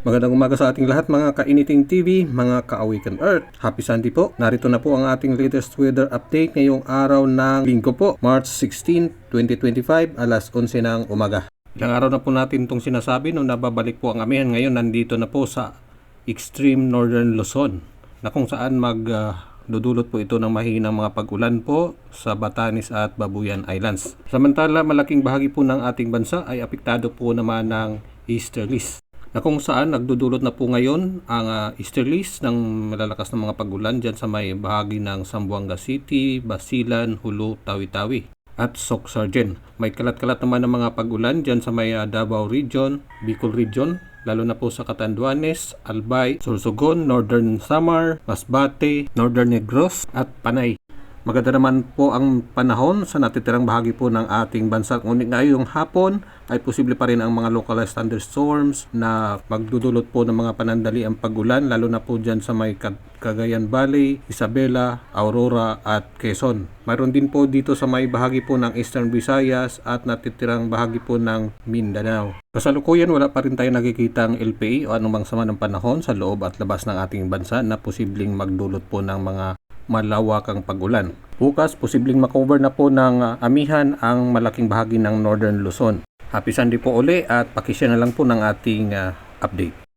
Magandang umaga sa ating lahat mga kainiting TV, mga ka-Awaken Earth. Happy Sunday po. Narito na po ang ating latest weather update ngayong araw ng Linggo po, March 16, 2025, alas 11 ng umaga. Ilang araw na po natin itong sinasabi nung nababalik po ang amihan. Ngayon nandito na po sa extreme northern Luzon na kung saan dudulot po ito ng mahinang mga pag-ulan po sa Batanes at Babuyan Islands. Samantala, malaking bahagi po ng ating bansa ay apektado po naman ng easterlies, na kung saan nagdudulot na po ngayon ang easterlies ng malalakas na mga pag-ulan dyan sa may bahagi ng Zamboanga City, Basilan, Hulu, Tawi-Tawi at Soc-Sargen. May kalat-kalat naman ng mga pag-ulan dyan sa may Davao Region, Bicol Region, lalo na po sa Catanduanes, Albay, Sorsogon, Northern Samar, Masbate, Northern Negros at Panay. Maganda naman po ang panahon sa natitirang bahagi po ng ating bansa. Ngunit ngayong hapon ay posible pa rin ang mga localized thunderstorms na magdudulot po ng mga panandaliang pag-ulan, lalo na po dyan sa may Cagayan Valley, Isabela, Aurora at Quezon. Mayroon din po dito sa may bahagi po ng Eastern Visayas at natitirang bahagi po ng Mindanao. Kasalukuyan wala pa rin tayo nakikitang LPA o anumang sama ng panahon sa loob at labas ng ating bansa na posibleng magdulot po ng mga malawakang pag-ulan. Bukas, posibleng makover na po ng amihan ang malaking bahagi ng Northern Luzon. Happy Sunday po uli at pakishare na lang po ng ating update.